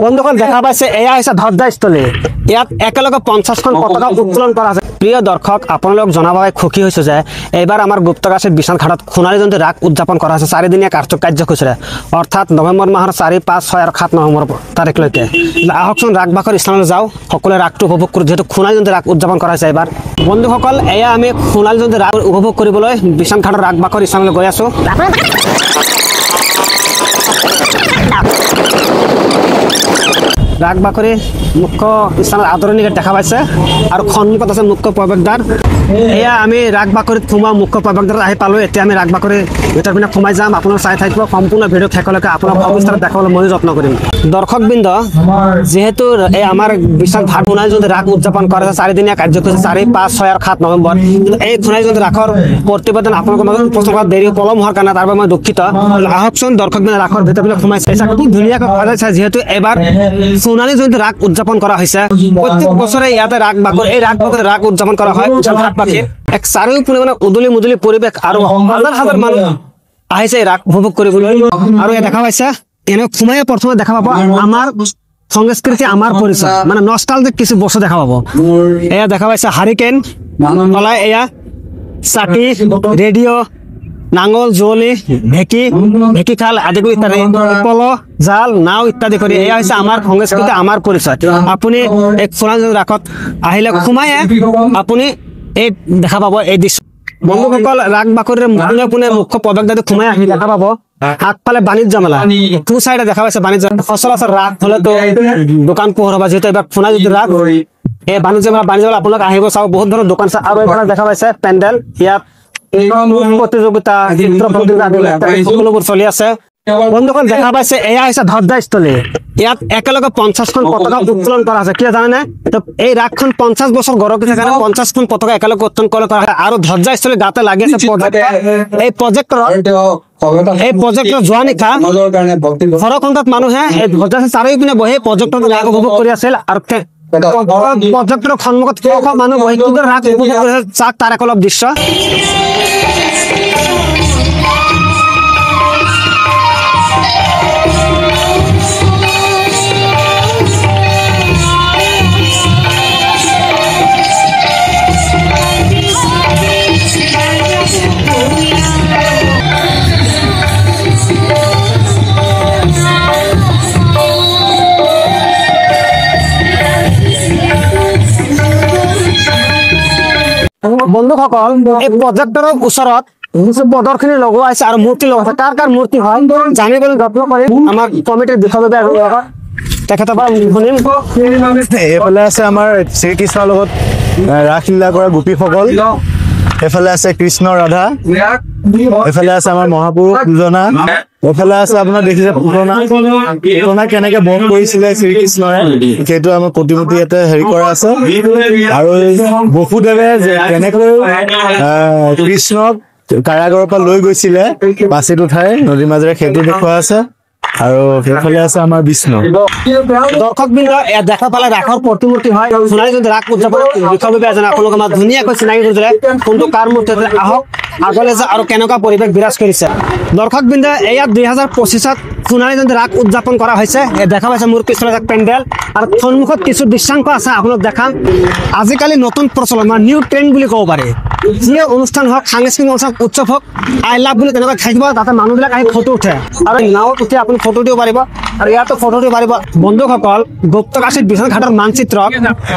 বন্ধুসকল দেখা পাইছে এয়া হৈছে ধজ্জাস্থলী। ইয়াত একেলগে 50খন পতাকা উত্তোলন কৰা আছে। প্ৰিয় দৰ্শক, আপোনালোক জনাবলৈ সুখী হৈছো যে এইবাৰ আমাৰ গুপ্তকাশী বিশ্বনাথ ঘাটত সোণালী জয়ন্তী ৰাস উদযাপন কৰা হৈছে 4 দিনীয়া কাৰ্যসূচীৰে, অৰ্থাৎ নৱেম্বৰ মাহৰ 4, 5, 6 আৰু 7 নৱেম্বৰ তাৰিখলৈকে। আহকচোন ৰাসবাকৰ স্থানলৈ যাওঁ, সকলোৱে ৰাসটো উপভোগ কৰোঁ, যিহেতু সোণালী জয়ন্তী ৰাস উদযাপন কৰা হৈছে এইবাৰ। বন্ধুসকল, এয়া আমি সোণালী জয়ন্তী ৰাস উপভোগ কৰিবলৈ বিশ্বনাথ ঘাটৰ ৰাসবাকৰ স্থানলৈ গৈ আছোঁ। ৰাসবাকৰি মুখ্য স্থানত আদৰণি দেখা পাইছে আৰু সন্মুখত আছে মুখ্য প্ৰৱেশদ্বাৰ। এয়া আমি ৰাসবাকৰিত সোমোৱা মুখ্য প্ৰৱেশদ্বাৰত আহি পালোঁ। এতিয়া আমি ৰাসবাকৰিৰ ভিতৰ পিনে সোমাই যাম। আপোনালোক চাই থাকিব, সম্পূৰ্ণ ভিডিঅ' শেষলৈকে আপোনাক অৱস্থাত দেখাবলৈ ময়ো যত্ন কৰিম। দৰ্শকবৃন্দ, যিহেতু এই আমাৰ বিশ্বনাথ ঘাট সোণালী জয়ন্তী ৰাস উদযাপন কৰা হৈছে 4 দিনীয়া কাৰ্যসূচী 4, 5, 6 আৰু 7 নৱেম্বৰ। কিন্তু এই সোণালী জয়ন্তী ৰাসৰ প্ৰতিবেদন আপোনালোকৰ মাজত উপস্থাপন কৰাত দেৰি পলম হোৱাৰ কাৰণে তাৰ বাবে মই দুখিত। আহকচোন দৰ্শকবৃন্দ, ৰাসৰ ভিতৰ পিনে সোমাই চাইছে কি ধুনীয়াকৈ সজাইছে। যিহেতু এবাৰ সোণালী জয়ন্তী ৰাস উদযাপন কৰা হৈছে, প্ৰত্যেক বছৰে ইয়াতে ৰাসবাকৰ ৰাস উদযাপন কৰা হয়। এক চাৰিওপিনে মানে উদুলি মুদুলি পৰিৱেশ আৰু হাজাৰ হাজাৰ মানুহ আহিছে ৰাস উপভোগ কৰিবলৈ। আৰু ইয়াত দেখা পাইছে এনে সোমাই প্ৰথমে দেখা পাব আমাৰ সংস্কৃতি, আমাৰ পৰিচয়, মানে নষ্টালজিক কিছু বস্তু দেখা পাব। এয়া দেখা পাইছে হাৰিকেন, এয়া চাকি, ৰেডিঅ', নাঙল, জুৱলি, ঢেঁকী খাল আদি কৰি ইত্যাদি, পল, জাল, নাও ইত্যাদি কৰি এয়া হৈছে আমাৰ সংস্কৃতি, আমাৰ পৰিচয়। আপুনি এই সোণালী জয়ন্তী ৰাসত আহিলে সোমাই আপুনি এই দেখা পাব এই দৃশ্য। বন্ধুসকল, ৰাসবাকৰিৰ পোনে মুখ্য প্ৰৱেশদ্বাৰটো সোমাই আহি দেখা পাব আগফালে বাণিজ্য মেলা, টু চাইডে দেখা পাইছে বাণিজ্য। সচৰাচৰ ৰাস হলেতো দোকান পোহৰ হ'ব, যিহেতু এইবাৰ সোণালী জয়ন্তী ৰাস এই বাণিজ্য মেলা আপোনালোক আহিব চাব, বহুত ধৰণৰ দোকান আছে। আৰু এইফালে দেখা পাইছে পেণ্ডেল, ইয়াত প্ৰতিযোগিতা, চিত্ৰ প্ৰতিযোগিতা সকলোবোৰ চলি আছে। বন্ধুসকল দেখা পাইছে এয়া হৈছে ধজ্জাস্থলী। ইয়াত একেলগে 50খন পতাকা উত্তোলন কৰা আছে। কিয় জানেনে? এই ৰাসখন 50 বছৰ গৰকি থাকে কাৰণে 50খন পতাকা একেলগে উত্তোলন কৰা হয়। আৰু ধজ্জাস্থলী গাতে লাগি আছে এই প্ৰজেক্টৰ যোৱা নিশা সৰহসংখ্যক মানুহে এই ধজ্জাস্থলী চাৰিওপিনে বহি প্ৰজেক্টৰ ৰাস উপভোগ কৰি আছিল। আৰু প্ৰজেক্টৰ সন্মুখত মানুহ বহি ৰাস উপভোগ কৰি চাওক তাৰ এক অলপ দৃশ্য। বন্ধুসকল, এই প্ৰজেক্টৰৰ ওচৰত প্ৰদৰ্শনী লগোৱা আছে আৰু মূৰ্তি লগোৱা আছে। কাৰ মূৰ্তি হয় জানিবলৈ যত্ন কৰিম। আমাৰ কমিটিৰ বিষয়ববীয়া তেখেতৰ পৰা শুনিম। এইফালে আছে আমাৰ শ্ৰীকৃষ্ণৰ লগত ৰাসলীলা কৰা গোপীসকল, এইফালে আছে কৃষ্ণ ৰাধা, এইফালে আছে আমাৰ মহাপুৰুষ পূজনা, এইফালে আছে আপোনাৰ দেখিছে পুতনা কেনেকে বধ কৰিছিলে শ্ৰীকৃষ্ণৰে, সেইটো আমাৰ প্ৰতিমূৰ্তি ইয়াতে হেৰি কৰা আছে। আৰু বসুদেৱে কেনেকৈ কৃষ্ণক কাৰাগাৰৰ পৰা লৈ গৈছিলে পাচিত উঠাই নদীৰ মাজেৰে, সেইটো দেখুওৱা আছে। আৰু সেইফালে আছে আমাৰ বিষ্ণু। দৰ্শকবৃন্দ, দেখা পালে ৰাসৰ প্ৰতিমূৰ্তি হয় সোণালী জয়ন্তী ৰাস উদযাপন বিষয়ববীয়া এজনে আপোনালোকে আমাক ধুনীয়াকৈ চিনাকি কৰিছিলে কোনটো কাৰ মূৰ্তি। আহক আগলৈ যা আৰু কেনেকুৱা পৰিৱেশ বিৰাজ কৰিছে। দৰ্শকবৃন্দ, ইয়াত 2025ত সোণালী জয়ন্তী ৰাস উদযাপন কৰা হৈছে। দেখা পাইছে মোৰ পিছফালে এটা পেণ্ডেল আৰু সন্মুখত কিছু দৃশ্যাংশ আছে আপোনালোক দেখাম। আজিকালি নতুন প্ৰচলন মানে নিউ ট্ৰেণ্ড বুলি ক'ব পাৰি। যিয়ে অনুষ্ঠান হওক, সাংস্কৃতিক অনুষ্ঠান, উৎসৱ হওক, আই লাভ বুলি তেনেকুৱা থাকিব, তাতে মানুহবিলাক আহি ফটো উঠে আৰু নাৱত উঠি আপুনি ফটো দিব পাৰিব আৰু ইয়াতো ফটো দিব পাৰিব। বন্ধুসকল, গুপ্তকাশীত বিশ্বনাথ ঘাটৰ মানচিত্ৰক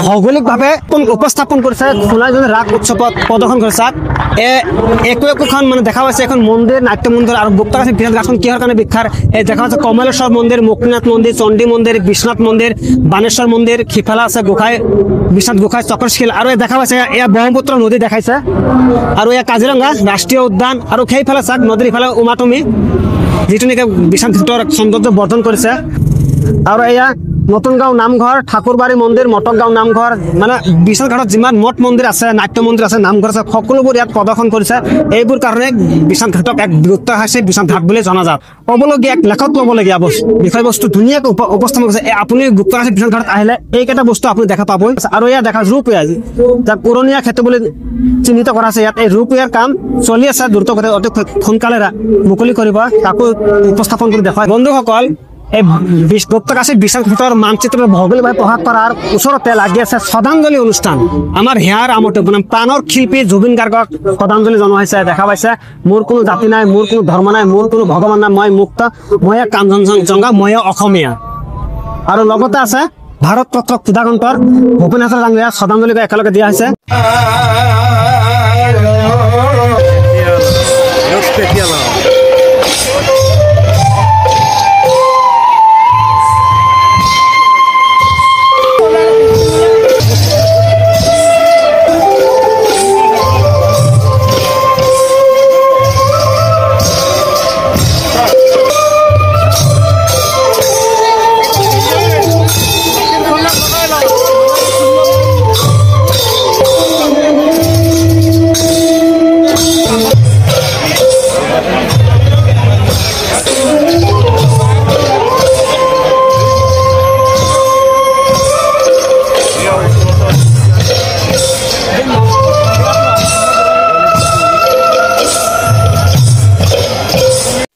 ভৌগোলিকভাৱে উপস্থাপন কৰিছে সোণালী জয়ন্তী ৰাস উৎসৱত প্ৰদৰ্শন কৰিছে। একোখন মানে দেখা পাইছে এখন মন্দিৰ, নাট্য মন্দিৰ। আৰু গুপ্তকাশীত বিশ্বনাথ ঘাটখন কিহৰ কাৰণে বিখ্যাত? এই দেখা পাইছে কমলেশ্বৰ মন্দিৰ, মুক্তিনাথ মন্দিৰ, চণ্ডী মন্দিৰ, বিশ্বনাথ মন্দিৰ, বাণেশ্বৰ মন্দিৰ, সিফালে আছে বিশ্বনাথ গোসাঁই চক্ৰশিল। আৰু দেখা পাইছে এয়া ব্ৰহ্মপুত্ৰ নদী দেখাইছে। আৰু এয়া কাজিৰঙা ৰাষ্ট্ৰীয় উদ্যান। আৰু সেইফালে চাওক নদীৰ ইফালে উমাটুমি, যিটো নেকি বিশ্বনাথ ঘাটৰ সৌন্দৰ্য বৰ্ধন কৰিছে। আৰু এয়া নতুন গাঁও নামঘৰ, ঠাকুৰবাৰী মন্দিৰ, মটকগাঁও নামঘৰ, মানে বিশ্বনাথ ঘাটত যিমান মঠ মন্দিৰ আছে, নাট্য মন্দিৰ আছে, নামঘৰ আছে, সকলোবোৰ ইয়াত প্ৰদৰ্শন কৰিছে। এইবোৰ কাৰণে বিশ্বনাথ ঘাটক এক গুৰুত্বহাসী বিশ্বনাথ ঘাট বুলি জনাজাত। ক'বলগীয়া লেখত ল'বলগীয়া বিষয়বস্তু ধুনীয়াকৈ উপস্থাপন কৰিছে। আপুনি গুপ্তকাশী বিশ্বনাথ ঘাটত আহিলে এইকেইটা বস্তু আপুনি দেখা পাবই। আৰু ইয়াত দেখা ৰূপয়াৰ, যাক পুৰণীয়া ক্ষেত্ৰ বুলি চিহ্নিত কৰা আছে। ইয়াত এই ৰূপয়াৰ কাম চলি আছে দ্ৰুতগতিত, অতি সোনকালে মুকলি কৰিব, তাকো উপস্থাপন কৰি দেখুৱায়। বন্ধুসকল, এই গুপ্তকাশী বিশাল ক্ষেত্ৰৰ মানচিত্ৰৰ ভৌগোলিকভাৱে প্ৰকাশ কৰাৰ ওচৰতে লাগি আছে শ্ৰদ্ধাঞ্জলি অনুষ্ঠান। আমাৰ হিয়াৰ আমতে মানে প্ৰাণৰ শিল্পী জুবিন গাৰ্গক শ্ৰদ্ধাঞ্জলি জনোৱা হৈছে। দেখা পাইছে মোৰ কোনো জাতি নাই, মোৰ কোনো ধৰ্ম নাই, মোৰ কোনো ভগৱান নাই, মই মুক্ত, ময়ে কাঞ্চনজংঘা, ময়ে অসমীয়া। আৰু লগতে আছে ভাৰত ৰত্ন ক্ষুধাকণ্ঠৰ ভূপেন হাজৰিকা ডাঙৰীয়াৰ শ্ৰদ্ধাঞ্জলি একেলগে দিয়া হৈছে।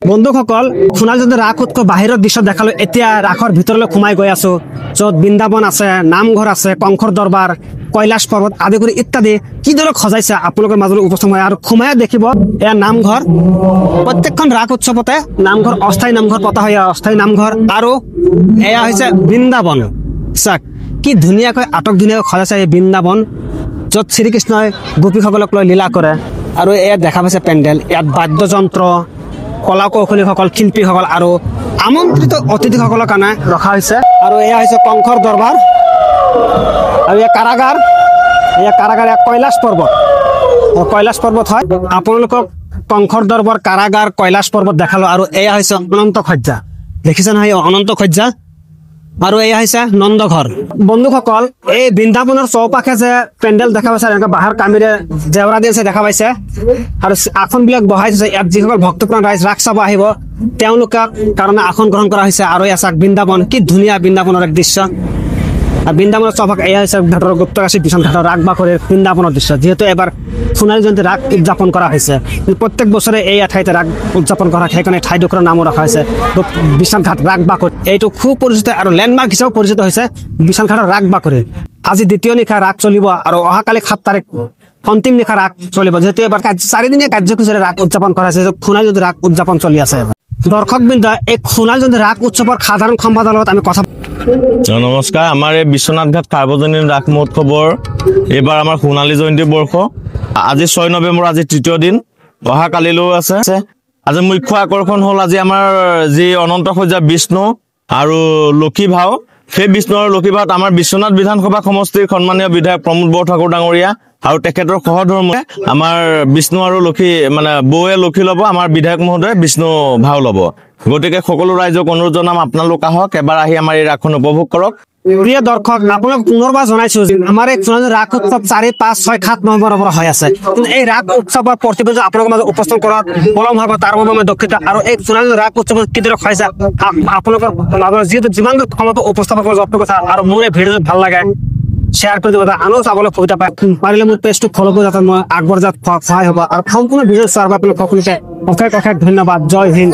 বন্ধুসকল, সোণালী যদি ৰাস উৎসৱ বাহিৰৰ দৃশ্য দেখালো, এতিয়া ৰাসৰ ভিতৰলৈ সোমাই গৈ আছো, য'ত বৃন্দাবন আছে, নামঘৰ আছে, কংসৰ দৰবাৰ, কৈলাশ পৰ্বত আদি কৰি ইত্যাদি কিদৰে সজাইছে আপোনালোকৰ মাজলৈ উপস্থিত হয়। আৰু সোমাই দেখিব এয়া নামঘৰ। প্ৰত্যেকখন ৰাস উৎসৱতে নামঘৰ, অস্থায়ী নামঘৰ পতা হয়, অস্থায়ী নামঘৰ। আৰু এয়া হৈছে বৃন্দাবন। চাওক কি ধুনীয়াকৈ ধুনীয়াকৈ সজাইছে এই বৃন্দাবন, য'ত শ্ৰীকৃষ্ণই গোপীসকলক লৈ লীলা কৰে। আৰু এয়া দেখা পাইছে পেণ্ডেল, ইয়াত বাদ্যযন্ত্ৰ, কলা কৌশলীসকল, শিল্পীসকল আৰু আমন্ত্ৰিত অতিথিসকলৰ কাৰণে ৰখা হৈছে। আৰু এয়া হৈছে কংসৰ দৰবাৰ, আৰু এয়া কাৰাগাৰ, এয়া কৈলাশ পৰ্বত হয়। আপোনালোকক কংসৰ দৰবাৰ, কাৰাগাৰ, কৈলাশ পৰ্বত দেখালো। আৰু এয়া হৈছে অনন্ত সজ্জা, দেখিছে নহয় অনন্ত সজ্জা। আৰু এয়া হৈছে নন্দঘৰ। বন্ধুসকল, এই বৃন্দাবনৰ চৌপাশে যে পেণ্ডেল দেখা পাইছে, এনেকৈ বাঁহৰ কামিৰে জেওৰা দি আছে দেখা পাইছে, আৰু আসনবিলাক বহাই থৈছে। ইয়াত যিসকল ভক্তপ্ৰাণ ৰাইজ ৰাস চাব আহিব তেওঁলোকৰ কাৰণে আসন গ্ৰহণ কৰা হৈছে। আৰু এয়া চাওক বৃন্দাবন, কি ধুনীয়া বৃন্দাবনৰ এক দৃশ্য। আৰ বৃন্দাবনেৰ চৌপাশ এয়া হৈছে ঘাটৰ গুপ্তকাশী বিশ্বনাথ ঘাটৰ ৰাগ বাকৰিৰ বৃন্দাবনৰ দৃশ্য। যিহেতু এবাৰ সোণালী জয়ন্তী ৰাগ উদযাপন কৰা হৈছে, প্ৰত্যেক বছৰে এই ঠাইতে ৰাগ উদযাপন কৰা হয়, সেইকাৰণে ঠাইডোখৰৰ নামো ৰখা হৈছে বিশ্বনাথ ঘাট ৰাগ বাকৰি। এইটো খুব পৰিচিত আৰু লেণ্ডমাৰ্ক হিচাপে পৰিচিত হৈছে বিশ্বনাথ ঘাটৰ ৰাগ বাকৰি। আজি দ্বিতীয় নিশা ৰাগ চলিব আৰু অহাকালি 7 তাৰিখ অন্তিম নিশা ৰাগ চলিব। যেহেতু এবাৰ 4দিনীয়া কাৰ্যসূচীৰে ৰাগ উদযাপন কৰা হৈছে, সোণালী জয়ন্তী ৰাগ উদযাপন চলি আছে। দৰ্শকবৃন্দ, এই সোণালী জয়ন্তী ৰাগ উৎসৱৰ সাধাৰণ সম্পাদকৰ লগত আমি কথা। নমস্কাৰ, আমাৰ এই বিশ্বনাথ ঘাট সাৰ্বজনীন ৰাস মহোৎসৱৰ এইবাৰ আমাৰ সোণালী জয়ন্তী বৰ্ষ। আজি 6 নৱেম্বৰ, আজি তৃতীয় দিন, অহাকালিলৈও আছে। আজি মুখ্য আকৰ্ষণ হ'ল আজি আমাৰ যি অনন্ত সজ্জা বিষ্ণু আৰু লক্ষী ভাও। সেই বিষ্ণু আৰু লক্ষী ভাওত আমাৰ বিশ্বনাথ বিধানসভা সমষ্টিৰ সন্মানীয় বিধায়ক প্ৰমোদ বৰঠাকুৰ ডাঙৰীয়া আৰু তেখেতৰ সহধৰ্মে আমাৰ বিষ্ণু আৰু লক্ষী মানে বৌৱে লক্ষী ল'ব, আমাৰ বিধায়ক মহোদয়ে বিষ্ণু ভাও ল'ব। গতিকে সকলো ৰাইজক অনুৰোধ জনাম, আপোনালোক আহক, এবাৰ আহি আমাৰ এই ৰাসখন উপভোগ কৰক। প্ৰিয় দৰ্শক, আপোনাক পুনৰবাৰ জনাইছো যে আমাৰ এই ৰাস উৎসৱ 4, 5, 6, 7 নৱেম্বৰৰ পৰা হৈ আছে। কিন্তু এই ৰাস উৎসৱৰ প্ৰতিবেদন আপোনালোকৰ মাজত উপস্থাপন কৰাত পলম হ'ব, তাৰ বাবে মই দুঃখিত। আৰু এই সোণালী ৰাস উৎসৱ কিদৰে হৈছে আপোনালোকৰ মাজত যিহেতু যিমান সময় উপস্থাপন কৰাৰ যত্ন কৰিছে, আৰু মোৰ এই ভিডিঅ'টো ভাল লাগে শ্বেয়াৰ কৰি দিব, আনও চাবলৈ সুবিধা পায়। পাৰিলে মোৰ পেজটো ফ'ল' কৰি যাতে মই আগবঢ় যাত সহায় হ'ব। আৰু সম্পূৰ্ণ ভিডিঅ' চোৱাৰ বাবে আপোনালোক সকলোকে অশেষ অশেষ ধন্যবাদ। জয় হিন্দ।